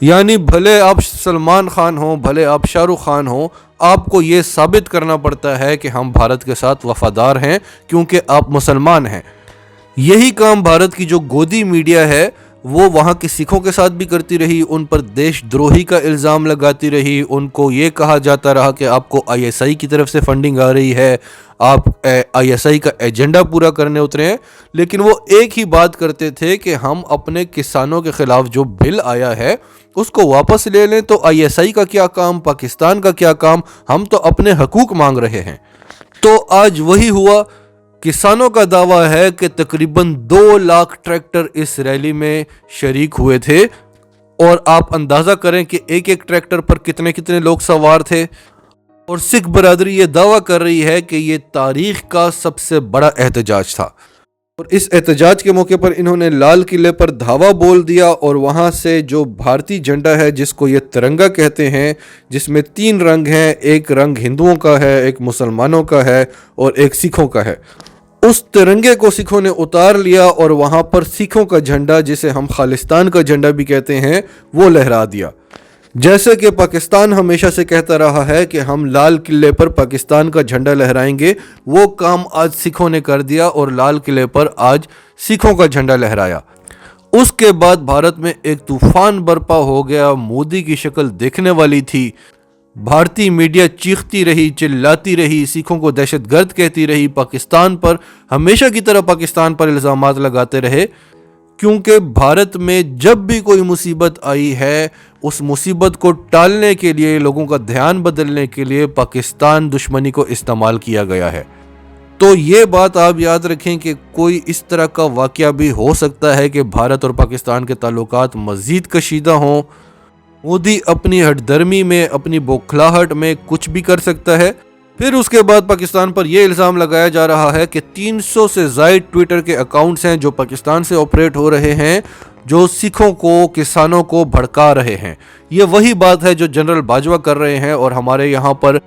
یعنی بھلے آپ سلمان خان ہوں، بھلے آپ شاہ رخ خان ہوں، آپ کو یہ ثابت کرنا پڑتا ہے کہ ہم بھارت کے ساتھ وفادار ہیں کیونکہ آپ مسلمان ہیں۔ یہی کام بھارت کی جو گودی میڈیا ہے وہ وہاں کے سکھوں کے ساتھ بھی کرتی رہی، ان پر دیش دروہی کا الزام لگاتی رہی، ان کو یہ کہا جاتا رہا کہ آپ کو آئی ایس آئی کی طرف سے فنڈنگ آ رہی ہے، آپ آئی ایس آئی کا ایجنڈا پورا کرنے اترے ہیں۔ لیکن وہ ایک ہی بات کرتے تھے کہ ہم اپنے کسانوں کے خلاف جو بل آیا ہے اس کو واپس لے لیں، تو آئی ایس آئی کا کیا کام، پاکستان کا کیا کام، ہم تو اپنے حقوق مانگ رہے ہیں۔ تو آج وہی ہوا۔ کسانوں کا دعویٰ ہے کہ تقریباً 2 لاکھ ٹریکٹر اس ریلی میں شریک ہوئے تھے، اور آپ اندازہ کریں کہ ایک ایک ٹریکٹر پر کتنے کتنے لوگ سوار تھے۔ اور سکھ برادری یہ دعویٰ کر رہی ہے کہ یہ تاریخ کا سب سے بڑا احتجاج تھا، اور اس احتجاج کے موقع پر انہوں نے لال قلعے پر دھاوا بول دیا، اور وہاں سے جو بھارتی جھنڈا ہے جس کو یہ ترنگا کہتے ہیں، جس میں 3 رنگ ہیں، ایک رنگ ہندوؤں کا ہے، ایک مسلمانوں کا ہے اور ایک سکھوں کا ہے، اس ترنگے کو سکھوں نے اتار لیا اور وہاں پر سکھوں کا جھنڈا، جسے ہم خالصتان کا جھنڈا بھی کہتے ہیں، وہ لہرا دیا۔ جیسے کہ پاکستان ہمیشہ سے کہتا رہا ہے کہ ہم لال قلعے پر پاکستان کا جھنڈا لہرائیں گے، وہ کام آج سکھوں نے کر دیا اور لال قلعے پر آج سکھوں کا جھنڈا لہرایا۔ اس کے بعد بھارت میں ایک طوفان برپا ہو گیا، مودی کی شکل دیکھنے والی تھی، بھارتی میڈیا چیختی رہی، چلاتی رہی، سکھوں کو دہشت گرد کہتی رہی، پاکستان پر ہمیشہ کی طرح پاکستان پر الزامات لگاتے رہے، کیونکہ بھارت میں جب بھی کوئی مصیبت آئی ہے اس مصیبت کو ٹالنے کے لیے، لوگوں کا دھیان بدلنے کے لیے پاکستان دشمنی کو استعمال کیا گیا ہے۔ تو یہ بات آپ یاد رکھیں کہ کوئی اس طرح کا واقعہ بھی ہو سکتا ہے کہ بھارت اور پاکستان کے تعلقات مزید کشیدہ ہوں۔ مودی اپنی ہٹ درمی میں، اپنی بوکھلاہٹ میں کچھ بھی کر سکتا ہے۔ پھر اس کے بعد پاکستان پر یہ الزام لگایا جا رہا ہے کہ 300 سے زائد ٹویٹر کے اکاؤنٹس ہیں جو پاکستان سے آپریٹ ہو رہے ہیں، جو سکھوں کو، کسانوں کو بھڑکا رہے ہیں۔ یہ وہی بات ہے جو جنرل باجوہ کر رہے ہیں، اور ہمارے یہاں پر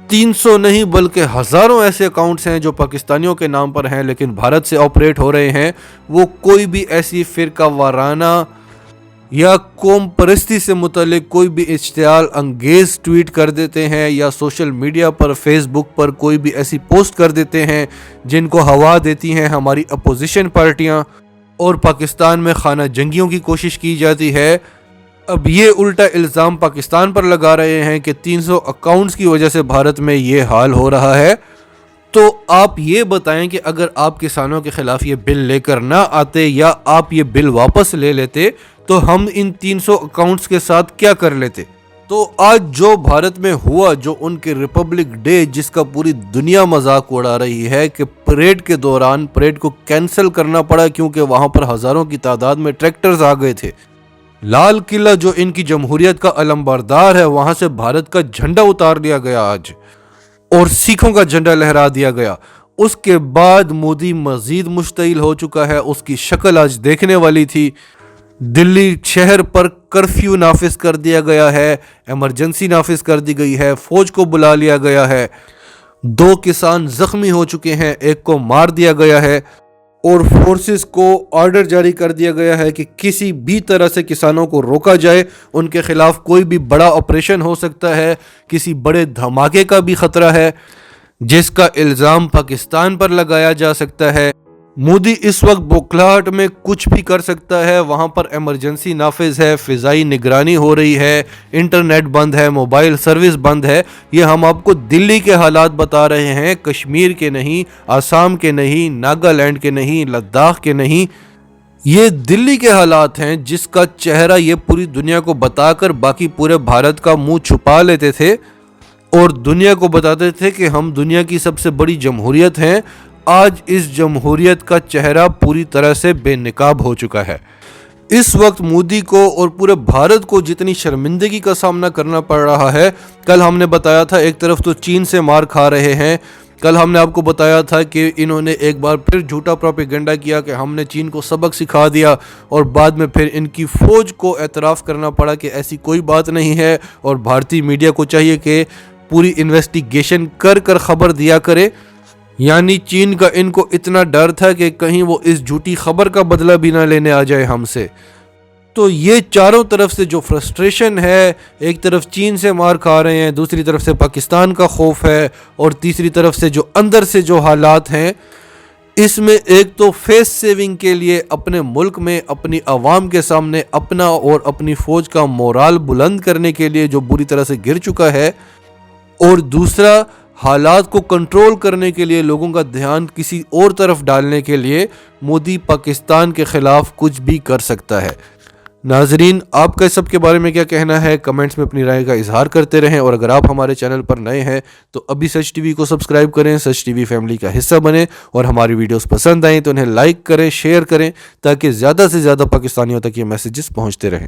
300 نہیں بلکہ ہزاروں ایسے اکاؤنٹس ہیں جو پاکستانیوں کے نام پر ہیں لیکن بھارت سے آپریٹ ہو رہے ہیں۔ وہ کوئی بھی ایسی فرقہ وارانہ یا قوم پرستی سے متعلق کوئی بھی اشتعال انگیز ٹویٹ کر دیتے ہیں، یا سوشل میڈیا پر، فیس بک پر کوئی بھی ایسی پوسٹ کر دیتے ہیں جن کو ہوا دیتی ہیں ہماری اپوزیشن پارٹیاں، اور پاکستان میں خانہ جنگیوں کی کوشش کی جاتی ہے۔ اب یہ الٹا الزام پاکستان پر لگا رہے ہیں کہ 300 اکاؤنٹس کی وجہ سے بھارت میں یہ حال ہو رہا ہے۔ تو آپ یہ بتائیں کہ اگر آپ کسانوں کے خلاف یہ بل لے کر نہ آتے، یا آپ یہ بل واپس لے لیتے، تو ہم ان 300 اکاؤنٹس کے ساتھ کیا کر لیتے؟ تو آج جو بھارت میں ہوا، جو ان کے ریپبلک ڈے جس کا پوری دنیا مذاق اڑا رہی ہے کہ پریڈ کے دوران پریڈ کو کینسل کرنا پڑا کیونکہ وہاں پر ہزاروں کی تعداد میں ٹریکٹرز آ گئے تھے، لال قلعہ جو ان کی جمہوریت کا علمبردار ہے وہاں سے بھارت کا جھنڈا اتار لیا گیا آج، اور سکھوں کا جھنڈا لہرا دیا گیا۔ اس کے بعد مودی مزید مشتعل ہو چکا ہے، اس کی شکل آج دیکھنے والی تھی۔ دلی شہر پر کرفیو نافذ کر دیا گیا ہے، ایمرجنسی نافذ کر دی گئی ہے، فوج کو بلا لیا گیا ہے، 2 کسان زخمی ہو چکے ہیں، ایک کو مار دیا گیا ہے، اور فورسز کو آرڈر جاری کر دیا گیا ہے کہ کسی بھی طرح سے کسانوں کو روکا جائے، ان کے خلاف کوئی بھی بڑا آپریشن ہو سکتا ہے، کسی بڑے دھماکے کا بھی خطرہ ہے جس کا الزام پاکستان پر لگایا جا سکتا ہے۔ مودی اس وقت بوکھلاہٹ میں کچھ بھی کر سکتا ہے، وہاں پر ایمرجنسی نافذ ہے، فضائی نگرانی ہو رہی ہے، انٹرنیٹ بند ہے، موبائل سروس بند ہے۔ یہ ہم آپ کو دلی کے حالات بتا رہے ہیں، کشمیر کے نہیں، آسام کے نہیں، ناگالینڈ کے نہیں، لداخ کے نہیں، یہ دلی کے حالات ہیں جس کا چہرہ یہ پوری دنیا کو بتا کر باقی پورے بھارت کا منہ چھپا لیتے تھے اور دنیا کو بتاتے تھے کہ ہم دنیا کی سب سے بڑی جمہوریت ہیں۔ آج اس جمہوریت کا چہرہ پوری طرح سے بے نقاب ہو چکا ہے۔ اس وقت مودی کو اور پورے بھارت کو جتنی شرمندگی کا سامنا کرنا پڑ رہا ہے، کل ہم نے بتایا تھا ایک طرف تو چین سے مار کھا رہے ہیں، کل ہم نے آپ کو بتایا تھا کہ انہوں نے ایک بار پھر جھوٹا پروپیگنڈا کیا کہ ہم نے چین کو سبق سکھا دیا، اور بعد میں پھر ان کی فوج کو اعتراف کرنا پڑا کہ ایسی کوئی بات نہیں ہے، اور بھارتی میڈیا کو چاہیے کہ پوری انویسٹیگیشن کر کر خبر دیا کرے۔ یعنی چین کا ان کو اتنا ڈر تھا کہ کہیں وہ اس جھوٹی خبر کا بدلہ بھی نہ لینے آ جائے ہم سے۔ تو یہ چاروں طرف سے جو فرسٹریشن ہے، ایک طرف چین سے مار کھا رہے ہیں، دوسری طرف سے پاکستان کا خوف ہے، اور تیسری طرف سے جو اندر سے جو حالات ہیں، اس میں ایک تو فیس سیونگ کے لیے اپنے ملک میں اپنی عوام کے سامنے اپنا اور اپنی فوج کا مورال بلند کرنے کے لیے جو بری طرح سے گر چکا ہے، اور دوسرا حالات کو کنٹرول کرنے کے لیے لوگوں کا دھیان کسی اور طرف ڈالنے کے لیے مودی پاکستان کے خلاف کچھ بھی کر سکتا ہے۔ ناظرین، آپ کا اس سب کے بارے میں کیا کہنا ہے؟ کمنٹس میں اپنی رائے کا اظہار کرتے رہیں، اور اگر آپ ہمارے چینل پر نئے ہیں تو ابھی سچ ٹی وی کو سبسکرائب کریں، سچ ٹی وی فیملی کا حصہ بنیں، اور ہماری ویڈیوز پسند آئیں تو انہیں لائک کریں، شیئر کریں، تاکہ زیادہ سے زیادہ پاکستانیوں تک یہ میسیجز پہنچتے رہیں۔